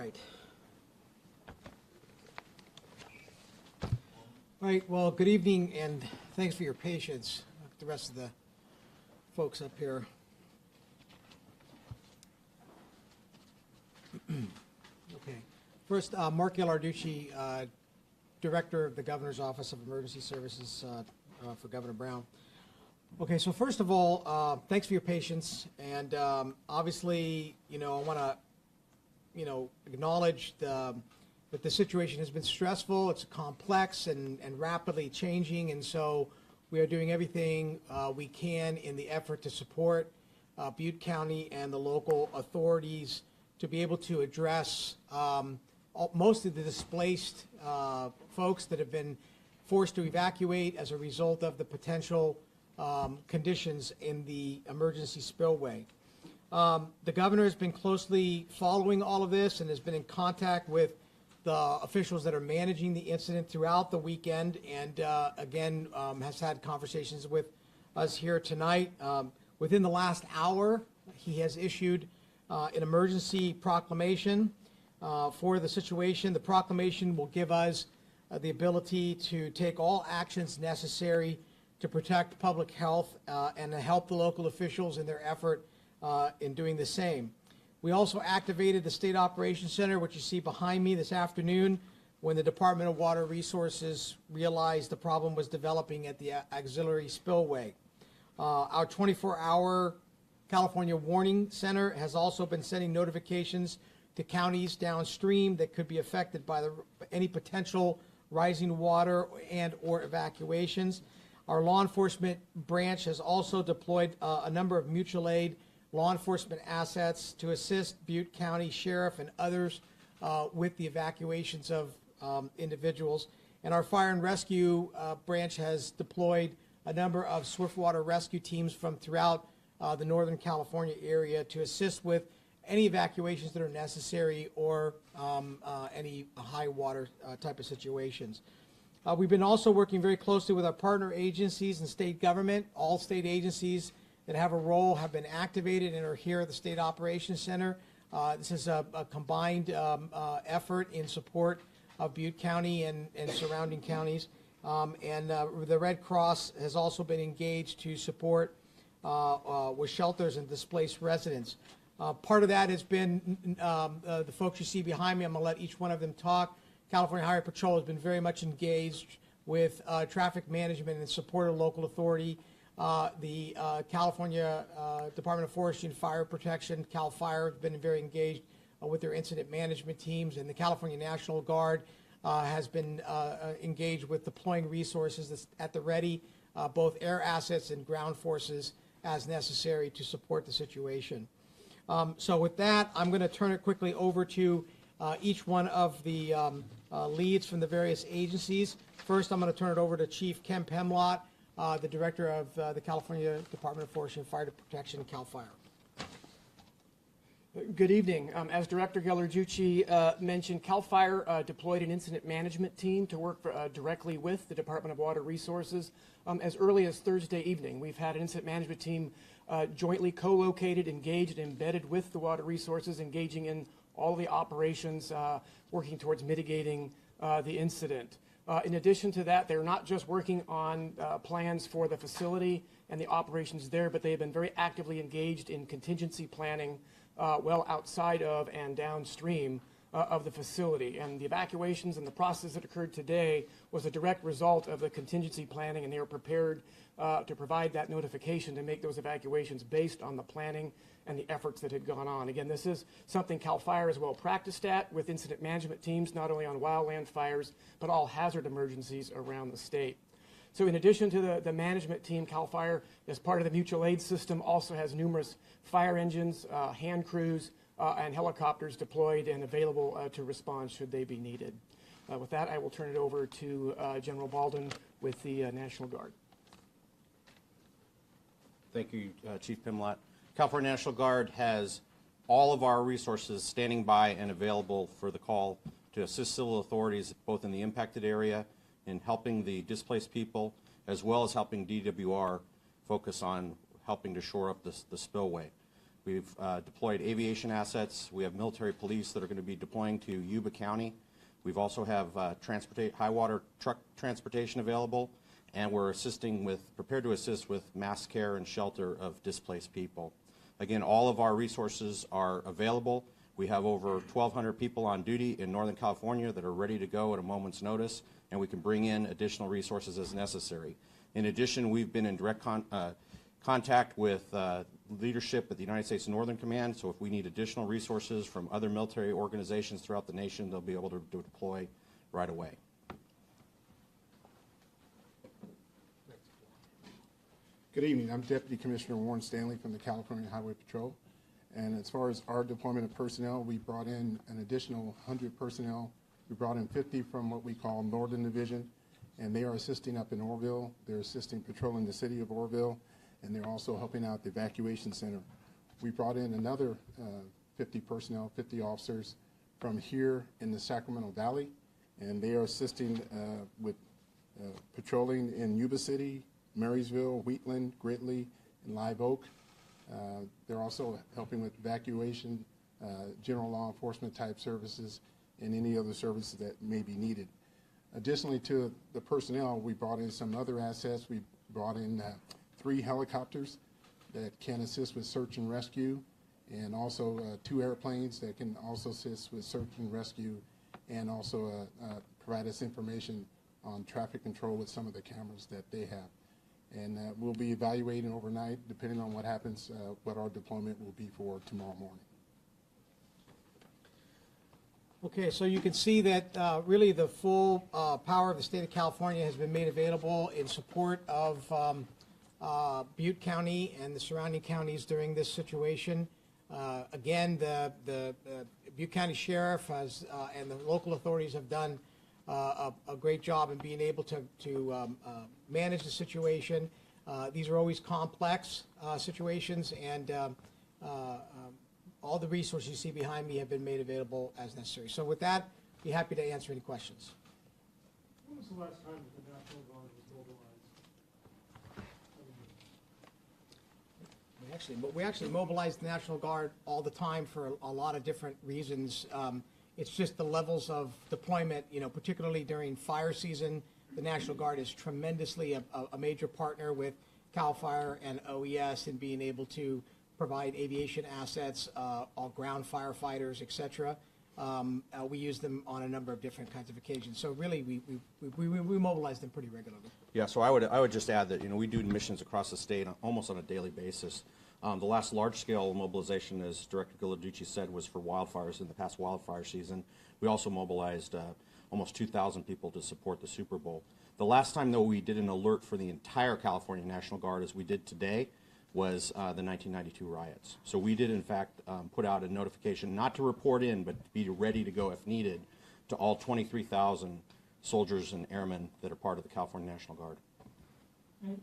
right. All right, well, good evening, and thanks for your patience, the rest of the folks up here. Okay. First, Mark Ghilarducci, Director of the Governor's Office of Emergency Services for Governor Brown. Okay, so first of all, thanks for your patience, and obviously, I want to, acknowledge that the situation has been stressful. It's complex and rapidly changing, and so we are doing everything we can in the effort to support Butte County and the local authorities to be able to address most of the displaced folks that have been forced to evacuate as a result of the potential conditions in the emergency spillway. The governor has been closely following all of this and has been in contact with the officials that are managing the incident throughout the weekend, and again has had conversations with us here tonight. Within the last hour, he has issued an emergency proclamation for the situation. The proclamation will give us the ability to take all actions necessary to protect public health and to help the local officials in their effort in doing the same. We also activated the State Operations Center, which you see behind me this afternoon, when the Department of Water Resources realized the problem was developing at the auxiliary spillway. Our 24-hour California Warning Center has also been sending notifications to counties downstream that could be affected by any potential rising water and or evacuations. Our law enforcement branch has also deployed a number of mutual aid law enforcement assets to assist Butte County Sheriff and others with the evacuations of individuals. And our fire and rescue branch has deployed a number of swiftwater rescue teams from throughout the Northern California area to assist with any evacuations that are necessary or any high water type of situations. We've been also working very closely with our partner agencies and state government. All state agencies that have a role have been activated and are here at the State Operations Center. This is a combined effort in support of Butte County and surrounding counties. And the Red Cross has also been engaged to support with shelters and displaced residents. Part of that has been the folks you see behind me. I'm going to let each one of them talk. California Highway Patrol has been very much engaged with traffic management and support of local authority. The California Department of Forestry and Fire Protection, CAL FIRE, have been very engaged with their incident management teams, and the California National Guard has been engaged with deploying resources at the ready, both air assets and ground forces as necessary to support the situation. So with that, I'm going to turn it quickly over to each one of the leads from the various agencies. First, I'm going to turn it over to Chief Ken Pemlott, the Director of the California Department of Forestry and Fire Protection, CAL FIRE. Good evening. As Director Ghilarducci mentioned, CAL FIRE deployed an incident management team to work directly with the Department of Water Resources as early as Thursday evening. We've had an incident management team jointly co-located, engaged, and embedded with the Water Resources, engaging in all the operations, working towards mitigating the incident. In addition to that, they're not just working on plans for the facility and the operations there, but they've been very actively engaged in contingency planning well outside of and downstream of the facility. And the evacuations and the process that occurred today was a direct result of the contingency planning, and they were prepared to provide that notification to make those evacuations based on the planning and the efforts that had gone on. Again, this is something CAL FIRE is well practiced at with incident management teams, not only on wildland fires, but all hazard emergencies around the state. So in addition to the management team, CAL FIRE, as part of the mutual aid system, also has numerous fire engines, hand crews, and helicopters deployed and available to respond should they be needed. With that, I will turn it over to General Baldwin with the National Guard. Thank you, Chief Pemlott. California National Guard has all of our resources standing by and available for the call to assist civil authorities both in the impacted area in helping the displaced people, as well as helping DWR focus on helping to shore up the spillway. We've deployed aviation assets. We have military police that are going to be deploying to Yuba County. We've also have high water truck transportation available, and we're prepared to assist with mass care and shelter of displaced people. Again, all of our resources are available. We have over 1,200 people on duty in Northern California that are ready to go at a moment's notice, and we can bring in additional resources as necessary. In addition, we've been in direct contact with leadership at the United States Northern Command, so if we need additional resources from other military organizations throughout the nation, they'll be able to deploy right away. Good evening. I'm Deputy Commissioner Warren Stanley from the California Highway Patrol. And as far as our deployment of personnel, we brought in an additional 100 personnel. We brought in 50 from what we call Northern Division, and they are assisting up in Oroville. They're assisting patrolling the city of Oroville, and they're also helping out the evacuation center. We brought in another 50 personnel, 50 officers from here in the Sacramento Valley, and they are assisting with patrolling in Yuba City, Marysville, Wheatland, Gridley, and Live Oak. They're also helping with evacuation, general law enforcement type services, and any other services that may be needed. Additionally to the personnel, we brought in some other assets. We brought in 3 helicopters that can assist with search and rescue, and also 2 airplanes that can also assist with search and rescue, and also provide us information on traffic control with some of the cameras that they have. And we'll be evaluating overnight, depending on what happens, what our deployment will be for tomorrow morning. Okay, so you can see that really the full power of the state of California has been made available in support of Butte County and the surrounding counties during this situation. Again, the Butte County Sheriff has, and the local authorities have done a great job in being able to manage the situation. These are always complex situations, and all the resources you see behind me have been made available as necessary. So with that, be happy to answer any questions. When was the last time that the National Guard was mobilized? We actually mobilize the National Guard all the time for a lot of different reasons. It's just the levels of deployment, particularly during fire season. The National Guard is tremendously a major partner with CAL FIRE and OES in being able to provide aviation assets, all ground firefighters, etc. We use them on a number of different kinds of occasions. So really, we mobilize them pretty regularly. Yeah, so I would just add that we do missions across the state almost on a daily basis. The last large-scale mobilization, as Director Ghilarducci said, was for wildfires in the past wildfire season. We also mobilized almost 2,000 people to support the Super Bowl. The last time, though, we did an alert for the entire California National Guard, as we did today, was the 1992 riots. So we did, in fact, put out a notification not to report in, but to be ready to go if needed, to all 23,000 soldiers and airmen that are part of the California National Guard. And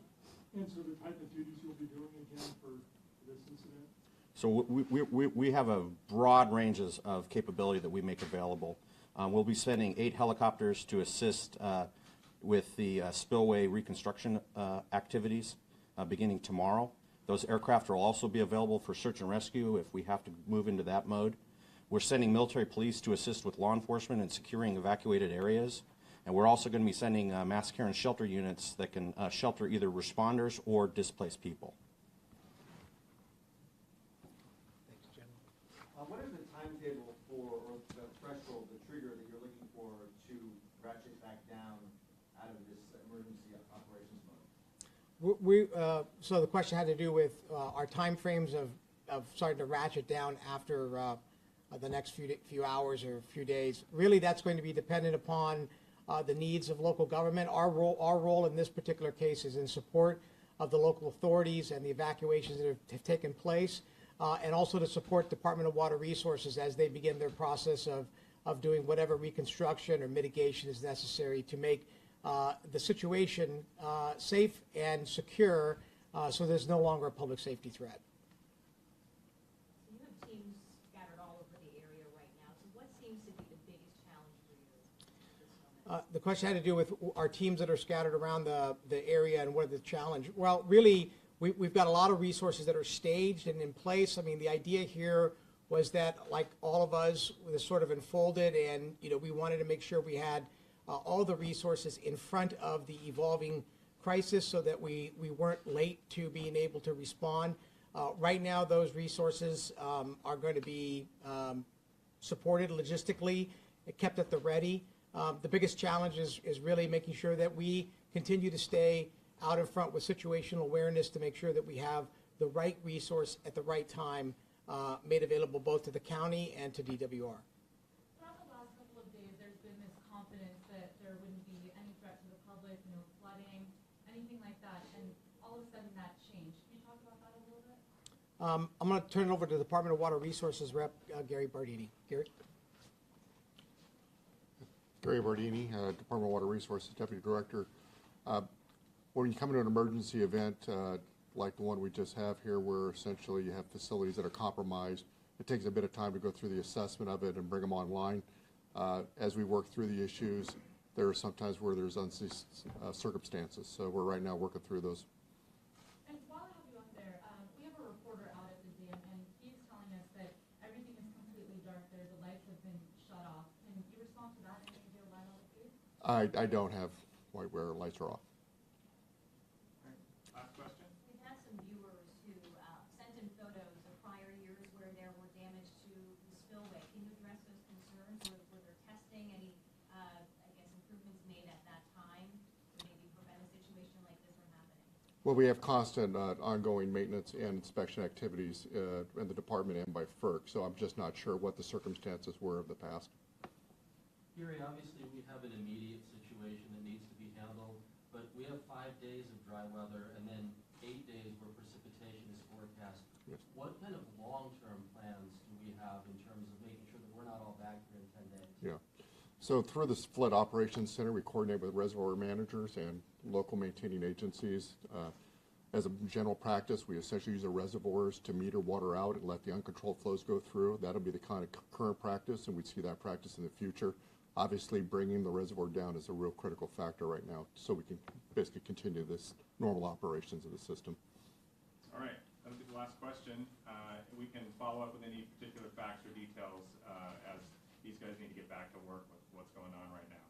so the type of duties you'll be doing again for this incident? So we have a broad range of capability that we make available. We'll be sending 8 helicopters to assist with the spillway reconstruction activities beginning tomorrow. Those aircraft will also be available for search and rescue if we have to move into that mode. We're sending military police to assist with law enforcement in securing evacuated areas. And we're also going to be sending mass care and shelter units that can shelter either responders or displaced people. What is the timetable for, or the threshold, the trigger that you're looking for to ratchet back down out of this emergency operations mode? So the question had to do with our timeframes of starting to ratchet down after the next few hours or few days. Really, that's going to be dependent upon the needs of local government. Our role in this particular case is in support of the local authorities and the evacuations that have taken place, and also to support Department of Water Resources as they begin their process of doing whatever reconstruction or mitigation is necessary to make the situation safe and secure, so there's no longer a public safety threat. So you have teams scattered all over the area right now. So what seems to be the biggest challenge for you at this moment? The question had to do with our teams that are scattered around the area and what are the challenge. Well, really, we've got a lot of resources that are staged and in place. I mean, the idea here was that, like all of us, was sort of unfolded, and we wanted to make sure we had all the resources in front of the evolving crisis, so that we weren't late to being able to respond. Right now, those resources are going to be supported logistically, kept at the ready. The biggest challenge is really making sure that we continue to stay out in front with situational awareness to make sure that we have the right resource at the right time made available both to the county and to DWR. Throughout the last couple of days, there's been this confidence that there wouldn't be any threat to the public, no flooding, anything like that, and all of a sudden that changed. Can you talk about that a little bit? I'm going to turn it over to the Department of Water Resources Rep. Gary Bardini. Gary? Gary Bardini, Department of Water Resources Deputy Director. When you come into an emergency event like the one we just have here, where essentially you have facilities that are compromised, it takes a bit of time to go through the assessment of it and bring them online. As we work through the issues, there are sometimes where there's circumstances. So we're right now working through those. And while I have you up there, we have a reporter out at the dam, and he's telling us that everything is completely dark there. The lights have been shut off. Can you respond to that? Any of your light on the feed? I don't have where lights are off. Last question? We've had some viewers who sent in photos of prior years where there were damage to the spillway. Can you address those concerns? Were there testing, any, improvements made at that time to maybe prevent a situation like this from happening? Well, we have constant ongoing maintenance and inspection activities in the department and by FERC, so I'm just not sure what the circumstances were of the past. Gary, obviously we have an immediate situation that needs to be handled, but we have 5 days of dry weather and then 8 days where precipitation is forecast. Yes. What kind of long-term plans do we have in terms of making sure that we're not all back here in 10 days? Yeah. So through this Flood Operations Center, we coordinate with reservoir managers and local maintaining agencies. As a general practice, we essentially use the reservoirs to meter water out and let the uncontrolled flows go through. That'll be the kind of current practice, and we'd see that practice in the future. Obviously, bringing the reservoir down is a real critical factor right now, so we can basically continue this normal operations of the system. All right, that'll be the last question. We can follow up with any particular facts or details as these guys need to get back to work with what's going on right now.